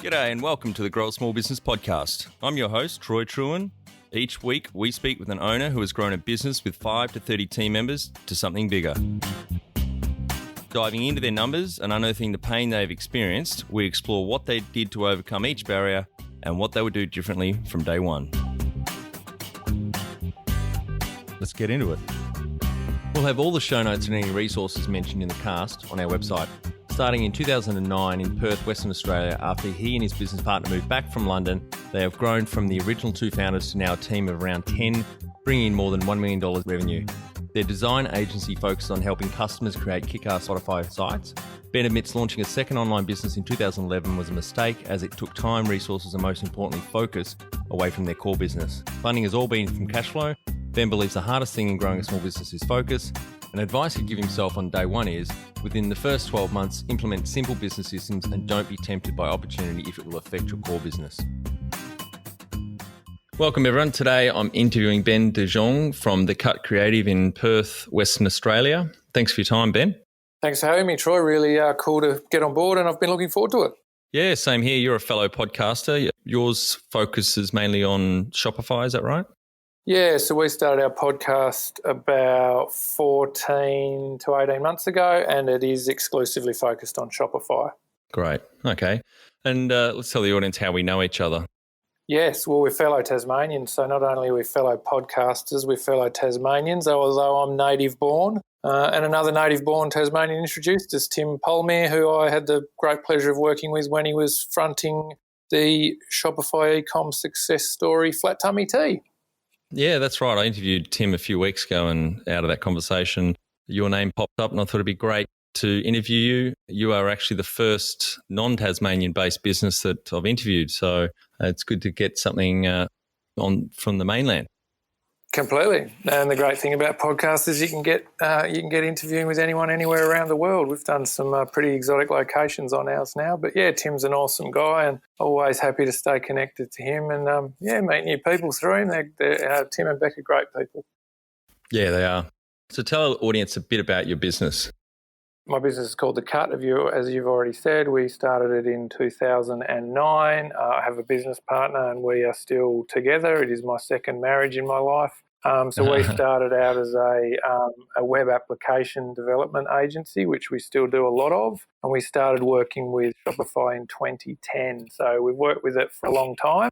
G'day and welcome to the Grow a Small Business Podcast. I'm your host, Troy Truen. Each week, we speak with an owner who has grown a business with 5 to 30 team members to something bigger. Diving into their numbers and unearthing the pain they've experienced, we explore what they did to overcome each barrier and what they would do differently from day one. Let's get into it. We'll have all the show notes and any resources mentioned in the cast on our website. Starting in 2009 in Perth, Western Australia, after he and his business partner moved back from London, they have grown from the original two founders to now a team of around 10, bringing in more than $1 million revenue. Their design agency focuses on helping customers create kick-ass Spotify sites. Ben admits launching a second online business in 2011 was a mistake as it took time, resources, and most importantly, focus away from their core business. Funding has all been from cash flow. Ben believes the hardest thing in growing a small business is focus. And advice he'd give himself on day one is, within the first 12 months, implement simple business systems and don't be tempted by opportunity if it will affect your core business. Welcome everyone. Today I'm interviewing Ben de Jong from The Cut Creative in Perth, Western Australia. Thanks for your time, Ben. Thanks for having me, Troy. Really cool to get on board and I've been looking forward to it. Yeah, same here. You're a fellow podcaster. Yours focuses mainly on Shopify, is that right? Yeah, so we started our podcast about 14 to 18 months ago and it is exclusively focused on Shopify. Great. Okay. And let's tell the audience how we know each other. Yes, well, we're fellow Tasmanians. So not only are we fellow podcasters, we're fellow Tasmanians, although I'm native born. And another native born Tasmanian introduced us, Tim Polmere, who I had the great pleasure of working with when he was fronting the Shopify e-com success story, Flat Tummy Tea. Yeah, that's right. I interviewed Tim a few weeks ago and out of that conversation, your name popped up and I thought it'd be great to interview you. You are actually the first non-Tasmanian based business that I've interviewed. So it's good to get something on from the mainland. Completely. And the great thing about podcasts is you can get interviewing with anyone anywhere around the world. We've done some pretty exotic locations on ours now. But yeah, Tim's an awesome guy and always happy to stay connected to him and meet new people through him. Tim and Beck are great people. Yeah, they are. So tell the audience a bit about your business. My business is called The Cut, as you've already said. We started it in 2009. I have a business partner and we are still together. It is my second marriage in my life. So we started out as a web application development agency, which we still do a lot of. And we started working with Shopify in 2010. So we've worked with it for a long time.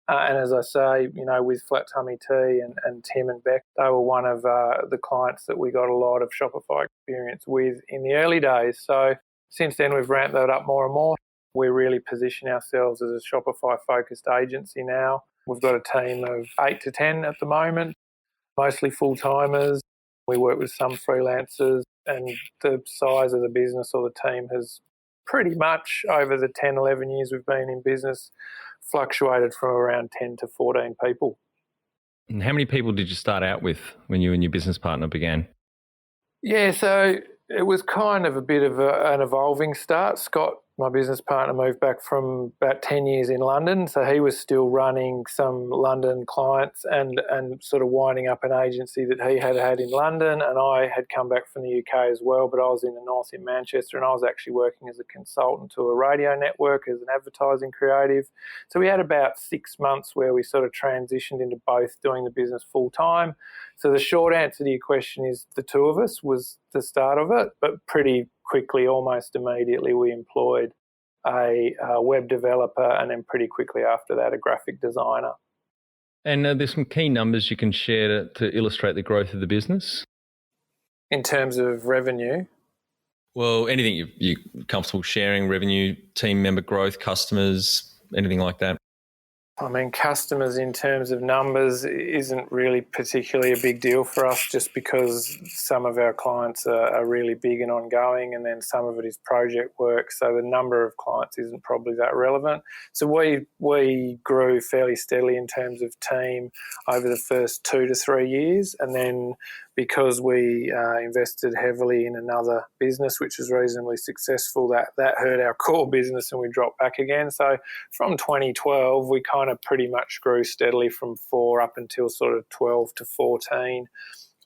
And as I say, with Flat Tummy Tea and Tim and Beck, they were one of the clients that we got a lot of Shopify experience with in the early days. So since then, we've ramped that up more and more. We really position ourselves as a Shopify-focused agency now. We've got a team of 8 to 10 at the moment, mostly full-timers. We work with some freelancers and the size of the business or the team has pretty much over the 10, 11 years we've been in business fluctuated from around 10 to 14 people. And how many people did you start out with when you and your business partner began? Yeah, so it was kind of a bit of an evolving start. Scott, my business partner, moved back from about 10 years in London, so he was still running some London clients and sort of winding up an agency that he had in London, and I had come back from the UK as well, but I was in the north in Manchester and I was actually working as a consultant to a radio network as an advertising creative. So we had about 6 months where we sort of transitioned into both doing the business full time. So the short answer to your question is the two of us was the start of it, but pretty quickly, almost immediately, we employed a web developer and then pretty quickly after that, a graphic designer. And there's some key numbers you can share to illustrate the growth of the business? In terms of revenue? Well, anything you're comfortable sharing, revenue, team member growth, customers, anything like that? I mean, customers in terms of numbers isn't really particularly a big deal for us just because some of our clients are really big and ongoing and then some of it is project work. So the number of clients isn't probably that relevant. So we grew fairly steadily in terms of team over the first 2 to 3 years. And then because we invested heavily in another business, which was reasonably successful, that hurt our core business and we dropped back again. So from 2012, we kind of pretty much grew steadily from 4 up until sort of 12 to 14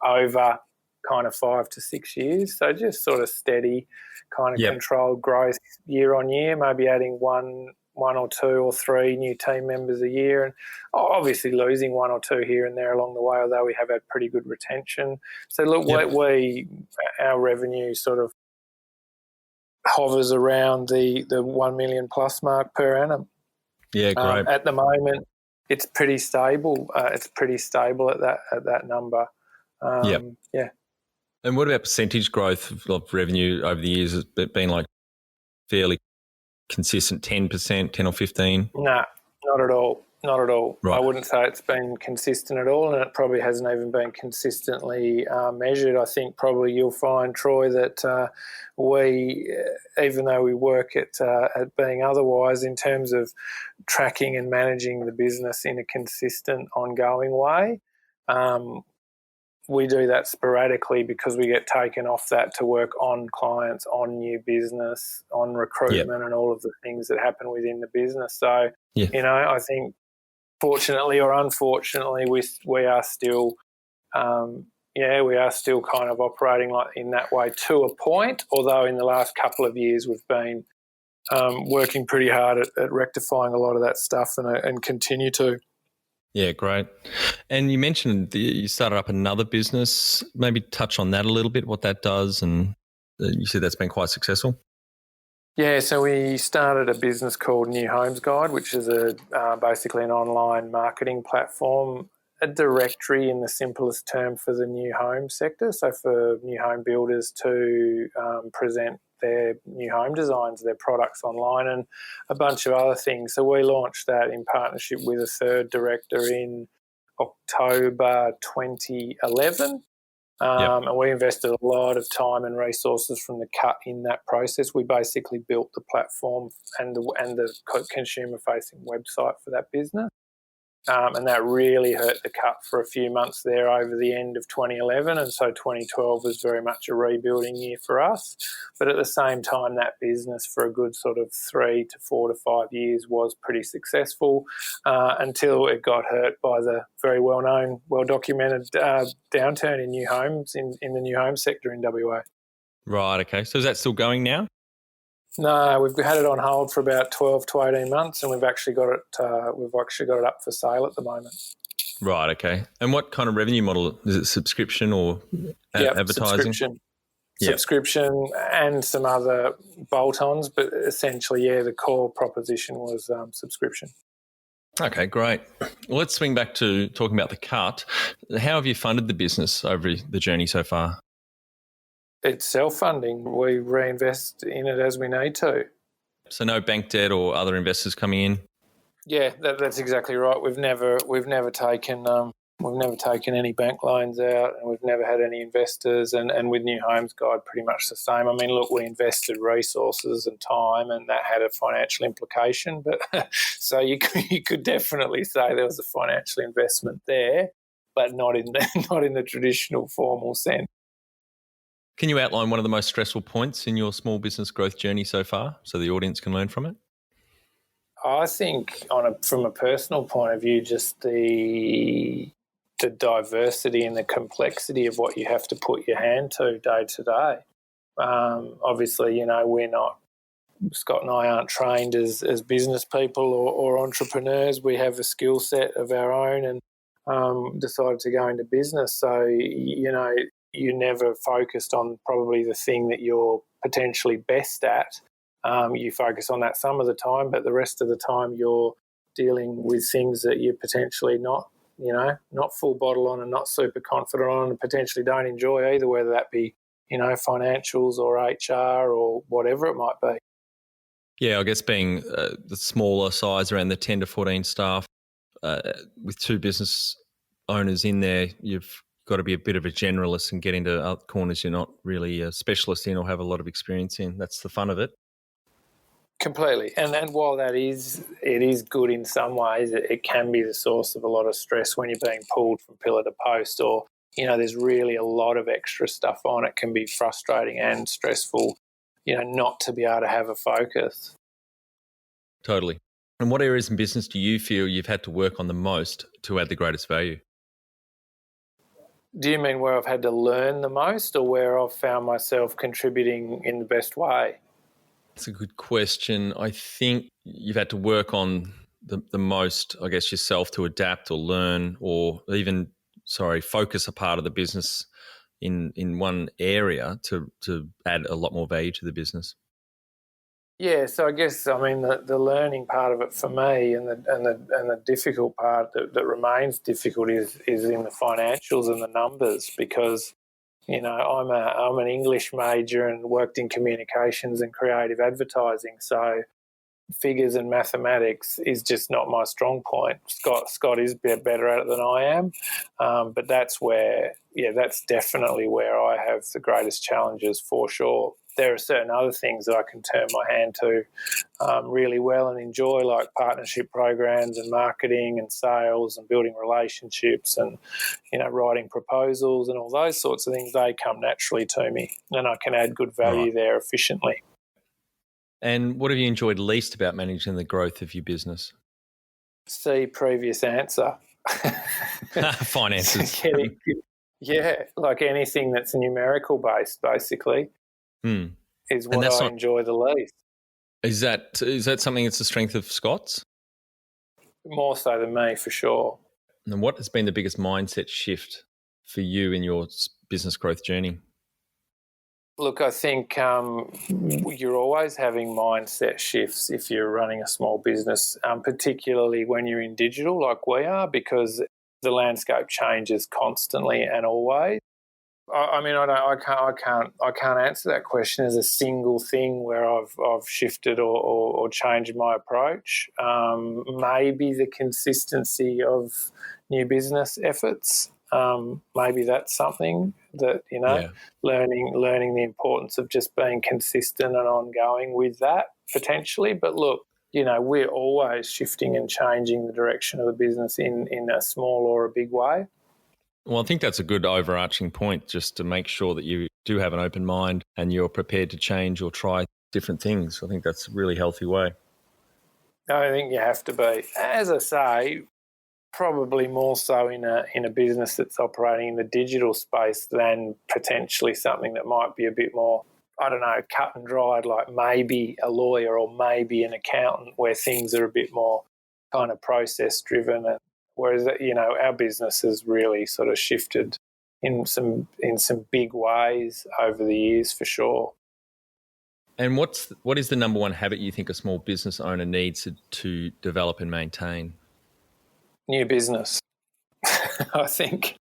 over kind of 5 to 6 years. So just sort of steady kind of controlled growth year on year, maybe adding one one or two or three new team members a year, and obviously losing one or two here and there along the way, although we have had pretty good retention. So look, our revenue sort of hovers around the 1 million plus mark per annum. Yeah, great. At the moment, it's pretty stable. It's pretty stable at that number. Yeah. And what about percentage growth of revenue over the years? Has it been like fairly consistent, 10%, 10 or 15? No, not at all. Not at all. Right. I wouldn't say it's been consistent at all, and it probably hasn't even been consistently measured. I think probably you'll find, Troy, that we, even though we work at being otherwise in terms of tracking and managing the business in a consistent, ongoing way, we do that sporadically because we get taken off that to work on clients, on new business, on recruitment, and all of the things that happen within the business. So, I think fortunately or unfortunately, we are still, we are still kind of operating like in that way to a point. Although in the last couple of years we've been working pretty hard at rectifying a lot of that stuff and continue to. Yeah, great. And you mentioned you started up another business. Maybe touch on that a little bit, what that does, and you said that's been quite successful. Yeah, so we started a business called New Homes Guide, which is basically an online marketing platform, a directory in the simplest term for the new home sector. So for new home builders to present their new home designs, their products online, and a bunch of other things. So we launched that in partnership with a third director in October 2011. And we invested a lot of time and resources from the cut in that process. We basically built the platform and the consumer-facing website for that business. And that really hurt the cut for a few months there over the end of 2011. And so 2012 was very much a rebuilding year for us. But at the same time, that business for a good sort of 3 to 4 to 5 years was pretty successful until it got hurt by the very well-known, well-documented downturn in new homes, in the new home sector in WA. Right, okay. So is that still going now? No, we've had it on hold for about 12 to 18 months, and we've actually got it up for sale at the moment. Right, okay. And what kind of revenue model? Is it subscription or advertising? Subscription and some other bolt-ons, but essentially, the core proposition was subscription. Okay, great. Well, let's swing back to talking about the cut. How have you funded the business over the journey so far? It's self-funding. We reinvest in it as we need to. So no bank debt or other investors coming in? Yeah, that's exactly right. We've never taken any bank loans out, and we've never had any investors. And with New Homes Guide, pretty much the same. I mean, look, we invested resources and time, and that had a financial implication. But so you could definitely say there was a financial investment there, but not in the traditional formal sense. Can you outline one of the most stressful points in your small business growth journey so far so the audience can learn from it? I think from a personal point of view, just the diversity and the complexity of what you have to put your hand to day. Obviously, Scott and I aren't trained as business people or entrepreneurs. We have a skill set of our own and decided to go into business. So, you never focused on probably the thing that you're potentially best at. You focus on that some of the time, but the rest of the time you're dealing with things that you're potentially not full bottle on and not super confident on, and potentially don't enjoy either, whether that be, financials or HR or whatever it might be. Yeah, I guess being the smaller size, around the 10 to 14 staff, with two business owners in there, you've got to be a bit of a generalist and get into other corners you're not really a specialist in or have a lot of experience in. That's the fun of it. Completely. And while it is good in some ways, it can be the source of a lot of stress when you're being pulled from pillar to post, or, there's really a lot of extra stuff on. It can be frustrating and stressful, not to be able to have a focus. Totally. And what areas in business do you feel you've had to work on the most to add the greatest value? Do you mean where I've had to learn the most, or where I've found myself contributing in the best way? That's a good question. I think you've had to work on the most, I guess, yourself to adapt or learn or even, focus a part of the business in one area to add a lot more value to the business. Yeah, so I guess the learning part of it for me, and the difficult part that remains difficult is in the financials and the numbers, because I'm an English major and worked in communications and creative advertising, so figures and mathematics is just not my strong point. Scott is better at it than I am, but that's definitely where I have the greatest challenges for sure. There are certain other things that I can turn my hand to really well and enjoy, like partnership programs and marketing and sales and building relationships and, writing proposals and all those sorts of things. They come naturally to me and I can add good value there efficiently. And what have you enjoyed least about managing the growth of your business? See previous answer. Finances. Yeah, like anything that's numerical based, basically, is what I enjoy the least. Is that something that's the strength of Scott's? More so than me, for sure. And what has been the biggest mindset shift for you in your business growth journey? Look, I think you're always having mindset shifts if you're running a small business, particularly when you're in digital like we are, because the landscape changes constantly and always. I can't answer that question as a single thing where I've shifted or changed my approach. Maybe the consistency of new business efforts. Maybe that's something that, learning the importance of just being consistent and ongoing with that potentially. But look, we're always shifting and changing the direction of the business in a small or a big way. Well, I think that's a good overarching point, just to make sure that you do have an open mind and you're prepared to change or try different things. I think that's a really healthy way. I think you have to be. As I say, probably more so in a business that's operating in the digital space than potentially something that might be a bit more, cut and dried, like maybe a lawyer or maybe an accountant, where things are a bit more kind of process driven. And whereas, our business has really sort of shifted in some big ways over the years, for sure. And what is the number one habit you think a small business owner needs to develop and maintain? New business. I think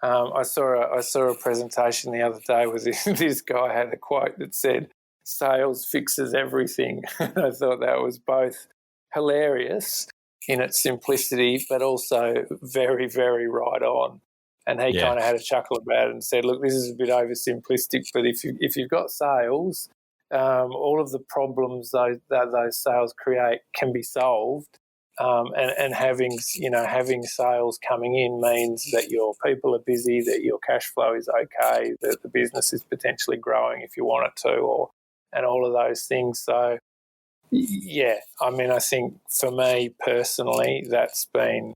I saw a presentation the other day with this guy had a quote that said, "Sales fixes everything." I thought that was both hilarious in its simplicity, but also very, very right on. And he kind of had a chuckle about it and said, "Look, this is a bit oversimplistic, but if you've got sales, all of the problems that those sales create can be solved." And having sales coming in means that your people are busy, that your cash flow is okay, that the business is potentially growing if you want it to, and all of those things. So, yeah, I think for me personally, that's been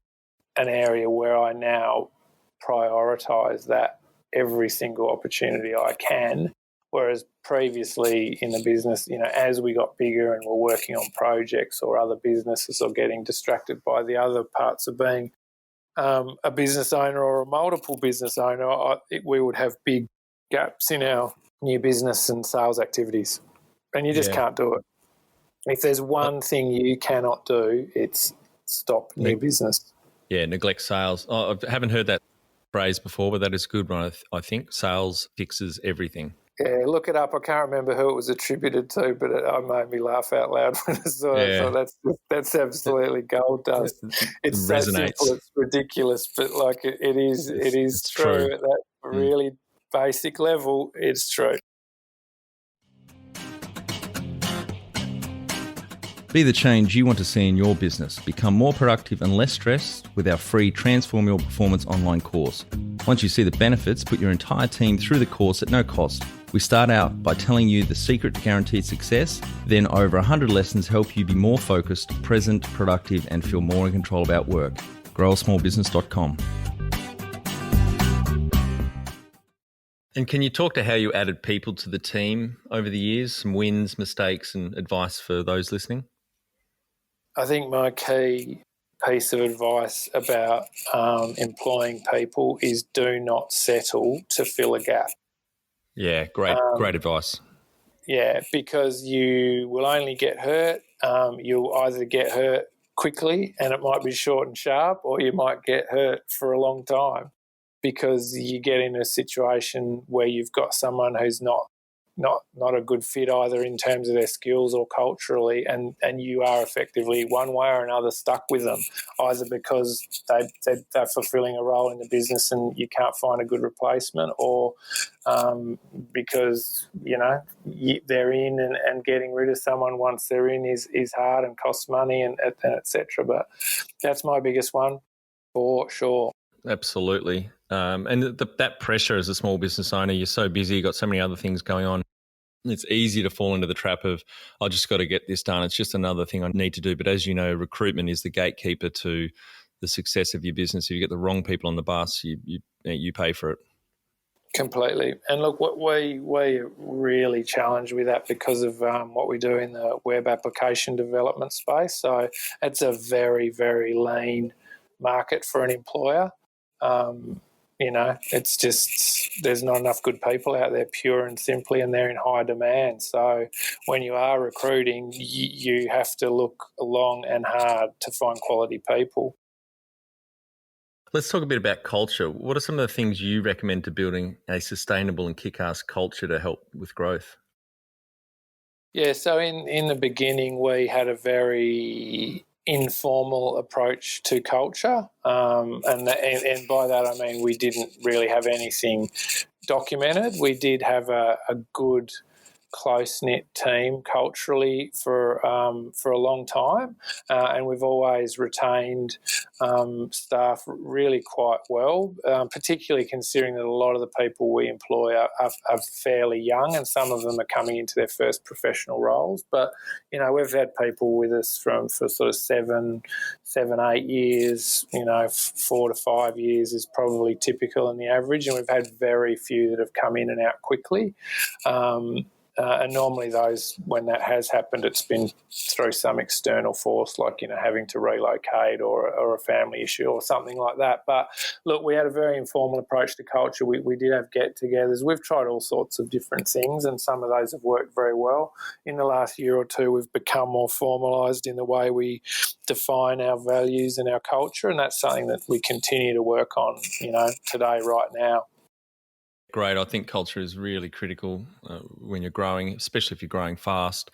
an area where I now prioritise that every single opportunity I can. Whereas previously in the business, as we got bigger and we're working on projects or other businesses or getting distracted by the other parts of being a business owner or a multiple business owner, we would have big gaps in our new business and sales activities. And you just can't do it. If there's one thing you cannot do, it's stop new business. Yeah, neglect sales. I haven't heard that phrase before, but that is a good one. I think sales fixes everything. Yeah, look it up. I can't remember who it was attributed to, but it made me laugh out loud when I saw it. So that's absolutely gold dust. It's so simple, it's ridiculous, but like it is true at that really basic level. It's true. Be the change you want to see in your business. Become more productive and less stressed with our free Transform Your Performance online course. Once you see the benefits, put your entire team through the course at no cost. We start out by telling you the secret to guaranteed success, then over 100 lessons help you be more focused, present, productive, and feel more in control about work. growasmallbusiness.com. And can you talk to how you added people to the team over the years, some wins, mistakes, and advice for those listening? I think my key piece of advice about employing people is do not settle to fill a gap. Yeah, great advice. Yeah, because you will only get hurt. You'll either get hurt quickly and it might be short and sharp, or you might get hurt for a long time because you get in a situation where you've got someone who's not a good fit either in terms of their skills or culturally, and you are effectively one way or another stuck with them, either because they're fulfilling a role in the business and you can't find a good replacement, or because they're in, and getting rid of someone once they're in is hard and costs money and etc. But that's my biggest one for sure. Absolutely. And that pressure as a small business owner, you're so busy, you've got so many other things going on. It's easy to fall into the trap of, I just got to get this done. It's just another thing I need to do. But as you know, recruitment is the gatekeeper to the success of your business. If you get the wrong people on the bus, you pay for it. Completely. And look, what we're really challenged with that because of what we do in the web application development space. So it's a very, very lean market for an employer. It's just there's not enough good people out there, pure and simply, and they're in high demand. So when you are recruiting, you have to look long and hard to find quality people. Let's talk a bit about culture. What are some of the things you recommend to building a sustainable and kick-ass culture to help with growth? Yeah, so in the beginning, we had a very informal approach to culture, and by that I mean we didn't really have anything documented. We did have a good close-knit team culturally for a long time, and we've always retained staff really quite well, particularly considering that a lot of the people we employ are fairly young, and some of them are coming into their first professional roles. But we've had people with us for sort of 7, 8 years. 4 to 5 years is probably typical in the average, and we've had very few that have come in and out quickly. And normally those, when that has happened, it's been through some external force, like, having to relocate or a family issue or something like that. But look, we had a very informal approach to culture. We did have get-togethers. We've tried all sorts of different things, and some of those have worked very well. In the last year or two, we've become more formalised in the way we define our values and our culture, and that's something that we continue to work on, today, right now. Great. I think culture is really critical when you're growing, especially if you're growing fast.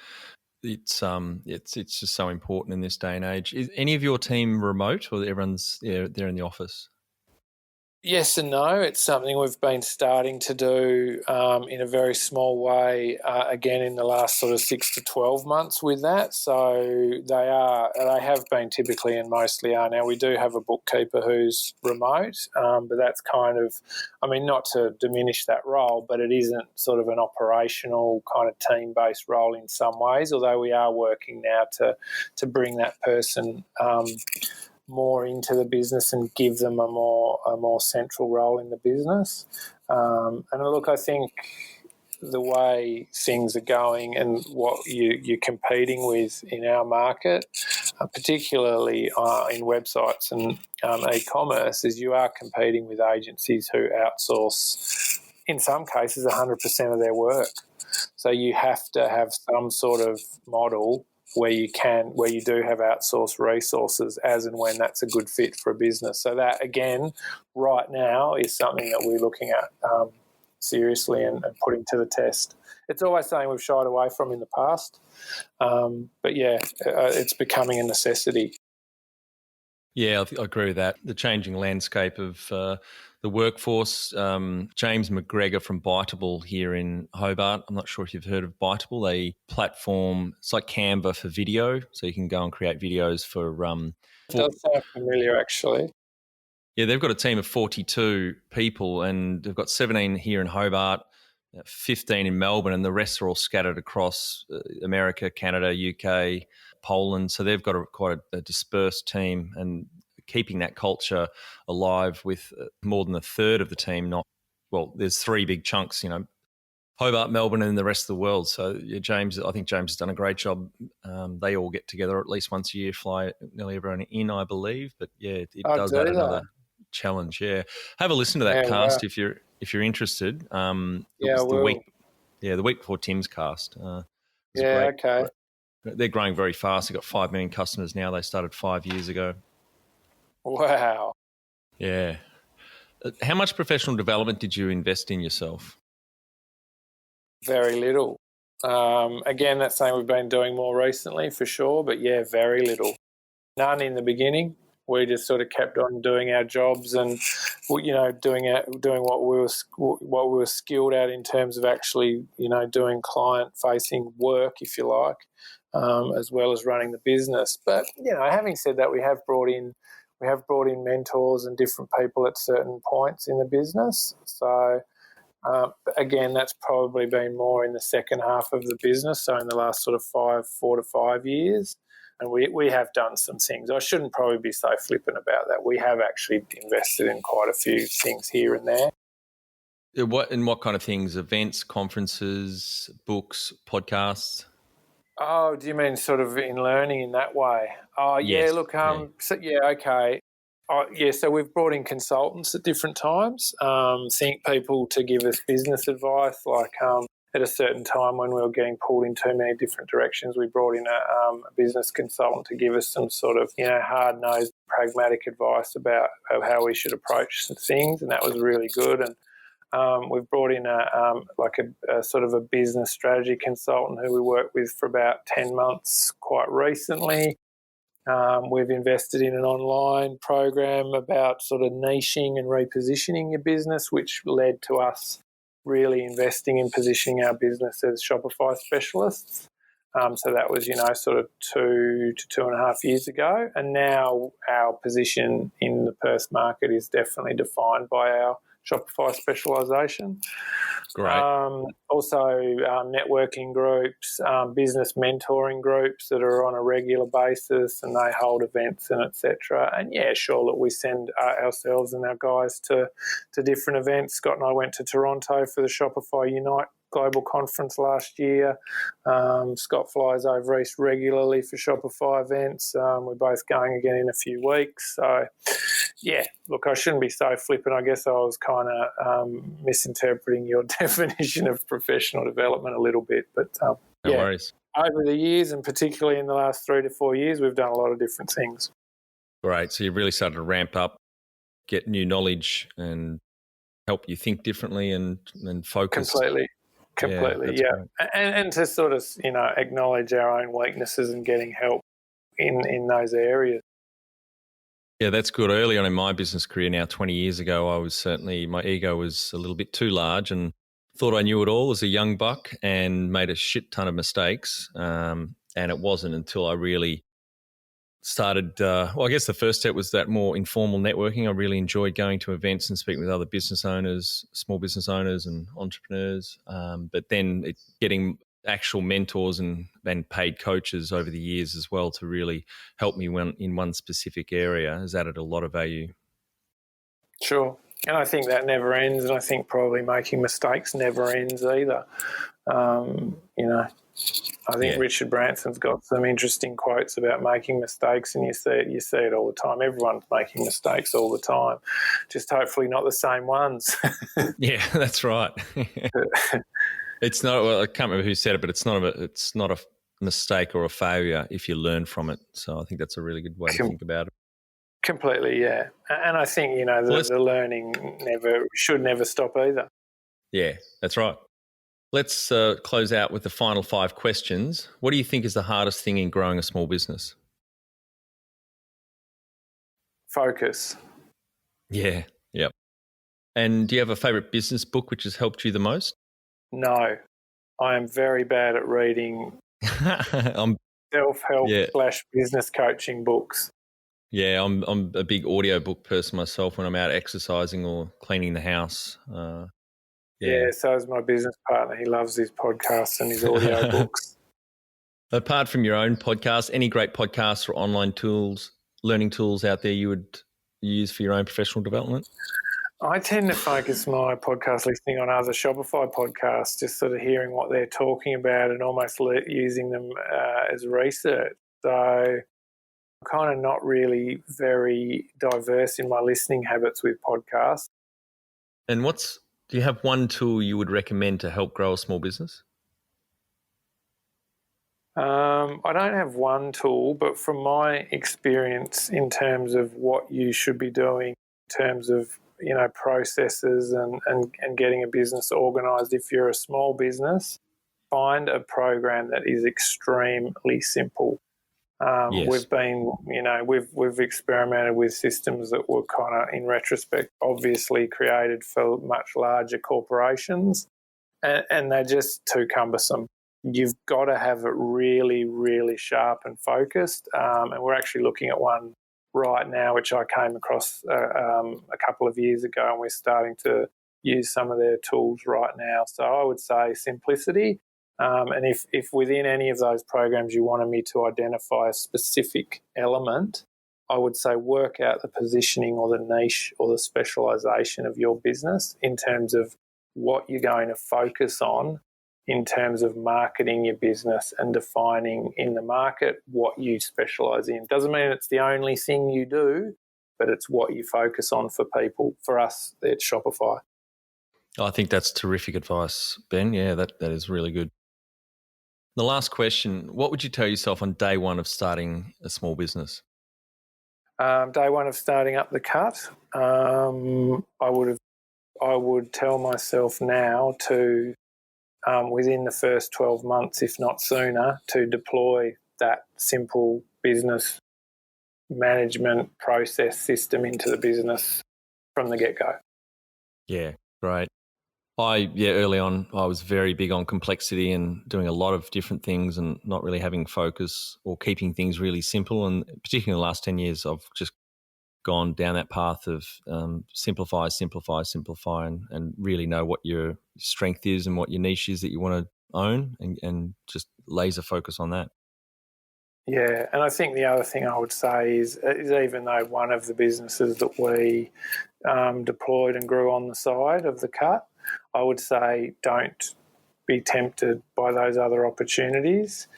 It's just so important in this day and age. Is any of your team remote, or everyone's they're in the office? Yes and no. It's something we've been starting to do in a very small way, again, in the last sort of 6 to 12 months with that. So they have been typically and mostly are. Now, we do have a bookkeeper who's remote, but that's kind of, not to diminish that role, but it isn't sort of an operational kind of team-based role in some ways, although we are working now to bring that person more into the business and give them a more central role in the business. And look, I think the way things are going and what you're competing with in our market, particularly in websites and e-commerce, is you are competing with agencies who outsource, in some cases, 100% of their work. So you have to have some sort of model where you do have outsourced resources as and when that's a good fit for a business. So that, again, right now is something that we're looking at seriously and putting to the test. It's always something we've shied away from in the past, but yeah, it's becoming a necessity. Yeah, I agree with that. The changing landscape of the workforce. James McGregor from Biteable here in Hobart. I'm not sure if you've heard of Biteable. They platform, it's like Canva for video, so you can go and create videos for... It does sound familiar, actually. Yeah, they've got a team of 42 people, and they've got 17 here in Hobart, 15 in Melbourne, and the rest are all scattered across America, Canada, UK, Poland. So they've got quite a dispersed team, and keeping that culture alive with more than a third of the team not there's three big chunks, Hobart, Melbourne, and the rest of the world. So I think James has done a great job. They all get together at least once a year, fly nearly everyone in, I believe. But yeah, it does add another challenge. Yeah, have a listen to that cast if you're interested. It was the week before Tim's cast. Okay. They're growing very fast. They've got 5 million customers now. They started 5 years ago. Wow. Yeah. How much professional development did you invest in yourself? Very little. Again, that's something we've been doing more recently for sure, but yeah, very little. None in the beginning. We just sort of kept on doing our jobs and, doing what we were skilled at in terms of actually, doing client-facing work, if you like, as well as running the business. But having said that, we have brought in mentors and different people at certain points in the business. So. Again, that's probably been more in the second half of the business, so in the last sort of 4 to 5 years. And we have done some things. I shouldn't probably be so flippant about that. We have actually invested in quite a few things here and there. What kind of things? Events, conferences, books, podcasts? Oh, do you mean sort of in learning in that way? Oh, yeah, yes. Look, okay. So we've brought in consultants at different times, people to give us business advice. Like at a certain time when we were getting pulled in too many different directions, we brought in a business consultant to give us some sort of, hard-nosed, pragmatic advice about how we should approach some things, and that was really good. And we've brought in a sort of a business strategy consultant who we worked with for about 10 months quite recently. We've invested in an online program about sort of niching and repositioning your business, which led to us really investing in positioning our business as Shopify specialists. So that was, sort of 2 to 2.5 years ago. And now our position in the Perth market is definitely defined by our Shopify specialisation. Great. Also, networking groups, business mentoring groups that are on a regular basis, and they hold events and etc. And yeah, sure, look, we send ourselves and our guys to different events. Scott and I went to Toronto for the Shopify Unite Global Conference last year. Scott flies over east regularly for Shopify events. We're both going again in a few weeks. So, yeah, look, I shouldn't be so flippant. I guess I was kind of misinterpreting your definition of professional development a little bit. But, no worries. Over the years, and particularly in the last 3 to 4 years, we've done a lot of different things. Great. So you've really started to ramp up, get new knowledge and help you think differently and focus. Completely, yeah. And to sort of, acknowledge our own weaknesses and getting help in those areas. Yeah, that's good. Early on in my business career now, 20 years ago, my ego was a little bit too large and thought I knew it all as a young buck and made a shit ton of mistakes. And it wasn't until I really started, I guess the first step was that more informal networking. I really enjoyed going to events and speaking with other business owners, small business owners and entrepreneurs. But then getting actual mentors and paid coaches over the years as well to really help me in one specific area has added a lot of value. Sure. And I think that never ends, and I think probably making mistakes never ends either. I think Richard Branson's got some interesting quotes about making mistakes, and you see it all the time. Everyone's making mistakes all the time, just hopefully not the same ones. Yeah, that's right. It's not. Well, I can't remember who said it, but it's not a mistake or a failure if you learn from it. So I think that's a really good way to think about it. Completely, yeah. And I think the learning should never stop either. Yeah, that's right. Let's close out with the final 5 questions. What do you think is the hardest thing in growing a small business? Focus. Yeah, yep. And do you have a favourite business book which has helped you the most? No, I am very bad at reading self-help / business coaching books. Yeah, I'm a big audiobook person myself when I'm out exercising or cleaning the house. Yeah, so is my business partner. He loves his podcasts and his audiobooks. Apart from your own podcast, any great podcasts or online tools, learning tools out there you would use for your own professional development? I tend to focus my podcast listening on other Shopify podcasts, just sort of hearing what they're talking about and almost using them as research. So I'm kind of not really very diverse in my listening habits with podcasts. And do you have one tool you would recommend to help grow a small business? I don't have one tool, but from my experience in terms of what you should be doing in terms of processes and getting a business organised, if you're a small business, find a program that is extremely simple. Yes. We've experimented with systems that were kind of, in retrospect, obviously created for much larger corporations, and they're just too cumbersome. You've got to have it really, really sharp and focused. And we're actually looking at one right now, which I came across a couple of years ago, and we're starting to use some of their tools right now. So I would say simplicity. And if within any of those programs you wanted me to identify a specific element, I would say work out the positioning or the niche or the specialisation of your business in terms of what you're going to focus on in terms of marketing your business and defining in the market what you specialise in. Doesn't mean it's the only thing you do, but it's what you focus on for people. For us, it's Shopify. I think that's terrific advice, Ben. Yeah, that is really good. The last question, what would you tell yourself on day one of starting a small business? Day one of starting up the cut, I would tell myself now to, within the first 12 months, if not sooner, to deploy that simple business management process system into the business from the get-go. Yeah, great. Early on, I was very big on complexity and doing a lot of different things and not really having focus or keeping things really simple. And particularly in the last 10 years, I've just gone down that path of simplify, and really know what your strength is and what your niche is that you want to own and just laser focus on that. Yeah, and I think the other thing I would say is even though one of the businesses that we deployed and grew on the side of the cut, I would say don't be tempted by those other opportunities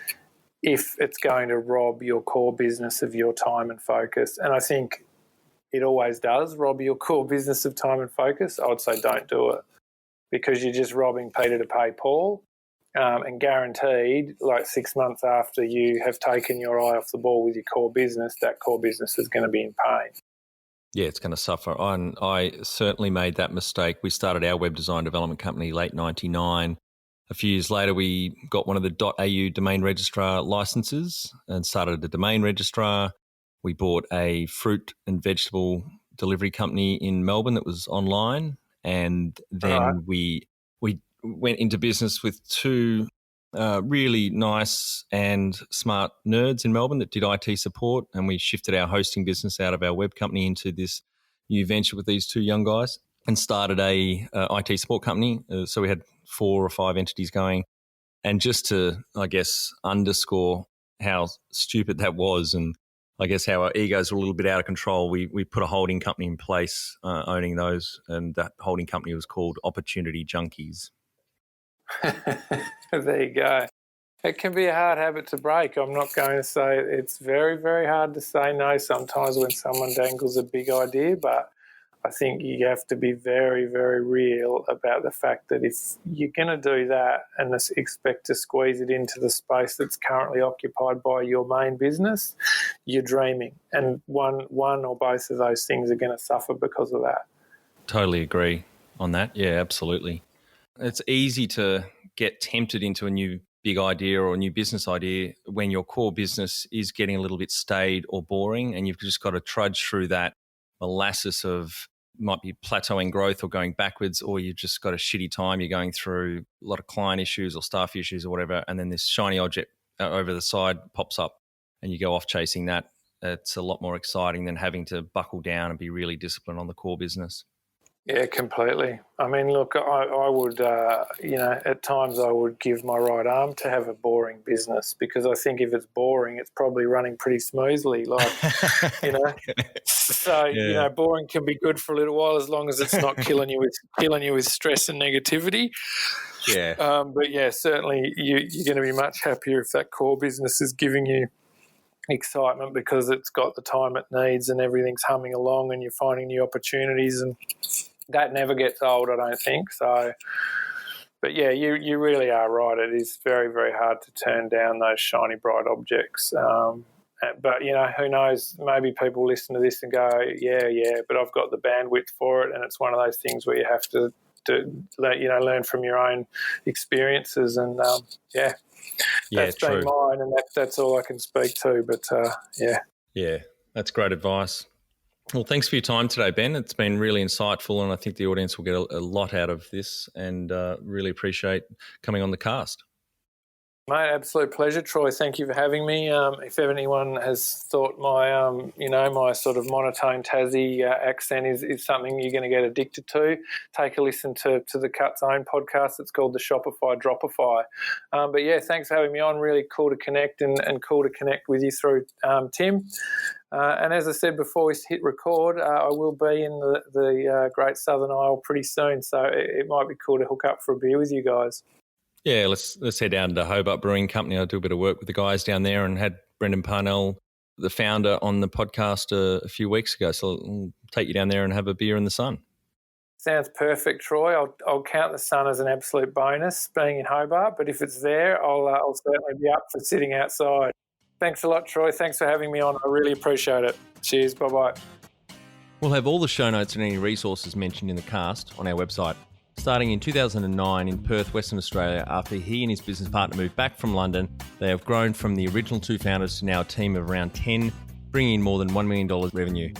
if it's going to rob your core business of your time and focus. And I think it always does rob your core business of time and focus. I would say don't do it because you're just robbing Peter to pay Paul. And guaranteed, like 6 months after you have taken your eye off the ball with your core business, that core business is going to be in pain. Yeah, it's going to suffer. I certainly made that mistake. We started our web design development company late 99. A few years later, we got one of the .au domain registrar licenses and started a domain registrar. We bought a fruit and vegetable delivery company in Melbourne that was online. And then we went into business with two really nice and smart nerds in Melbourne that did IT support, and we shifted our hosting business out of our web company into this new venture with these two young guys and started a IT support company. So we had 4 or 5 entities going. And just to, I guess, underscore how stupid that was and I guess how our egos were a little bit out of control, we put a holding company in place owning those, and that holding company was called Opportunity Junkies. There you go. It can be a hard habit to break. I'm not going to say it's very, very hard to say no sometimes when someone dangles a big idea, but I think you have to be very, very real about the fact that if you're going to do that and expect to squeeze it into the space that's currently occupied by your main business, you're dreaming. And one or both of those things are going to suffer because of that. Totally agree on that. Yeah, absolutely. It's easy to get tempted into a new big idea or a new business idea when your core business is getting a little bit staid or boring, and you've just got to trudge through that molasses of might be plateauing growth or going backwards, or you've just got a shitty time. You're going through a lot of client issues or staff issues or whatever, and then this shiny object over the side pops up and you go off chasing that. It's a lot more exciting than having to buckle down and be really disciplined on the core business. Yeah, completely. I mean, look, I would, at times I would give my right arm to have a boring business, because I think if it's boring, it's probably running pretty smoothly. Like, you know, so Yeah. boring can be good for a little while as long as it's not killing you with stress and negativity. Yeah. But yeah, certainly you're going to be much happier if that core business is giving you excitement, because it's got the time it needs and everything's humming along and you're finding new opportunities, and that never gets old, I don't think. So, but yeah, you really are right. It is very, very hard to turn down those shiny, bright objects. But, who knows, maybe people listen to this and go, yeah, but I've got the bandwidth for it. And it's one of those things where you have to learn from your own experiences. And, that's true. been mine, and that's all I can speak to. But, Yeah, that's great advice. Well, thanks for your time today, Ben. It's been really insightful, and I think the audience will get a lot out of this, and really appreciate coming on the cast. Mate, absolute pleasure, Troy. Thank you for having me. If anyone has thought my, my sort of monotone Tassie accent is something you're going to get addicted to, take a listen to the Cut's own podcast. It's called the Shopify Dropify. But yeah, thanks for having me on. Really cool to connect and cool to connect with you through Tim. And as I said before we hit record, I will be in the Great Southern Isle pretty soon, so it might be cool to hook up for a beer with you guys. Yeah, let's head down to Hobart Brewing Company. I do a bit of work with the guys down there, and had Brendan Parnell, the founder, on the podcast a few weeks ago. So I'll take you down there and have a beer in the sun. Sounds perfect, Troy. I'll count the sun as an absolute bonus being in Hobart, but if it's there, I'll certainly be up for sitting outside. Thanks a lot, Troy. Thanks for having me on. I really appreciate it. Cheers. Bye-bye. We'll have all the show notes and any resources mentioned in the cast on our website. Starting in 2009 in Perth, Western Australia, after he and his business partner moved back from London, they have grown from the original 2 founders to now a team of around 10, bringing in more than $1 million revenue.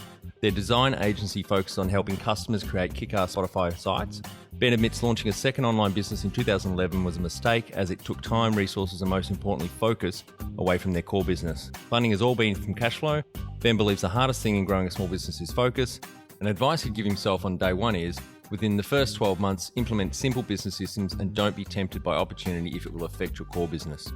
Their design agency focuses on helping customers create kick-ass Spotify sites. Ben admits launching a second online business in 2011 was a mistake, as it took time, resources, and most importantly, focus away from their core business. Funding has all been from cash flow. Ben believes the hardest thing in growing a small business is focus, and advice he'd give himself on day one is, within the first 12 months, implement simple business systems and don't be tempted by opportunity if it will affect your core business.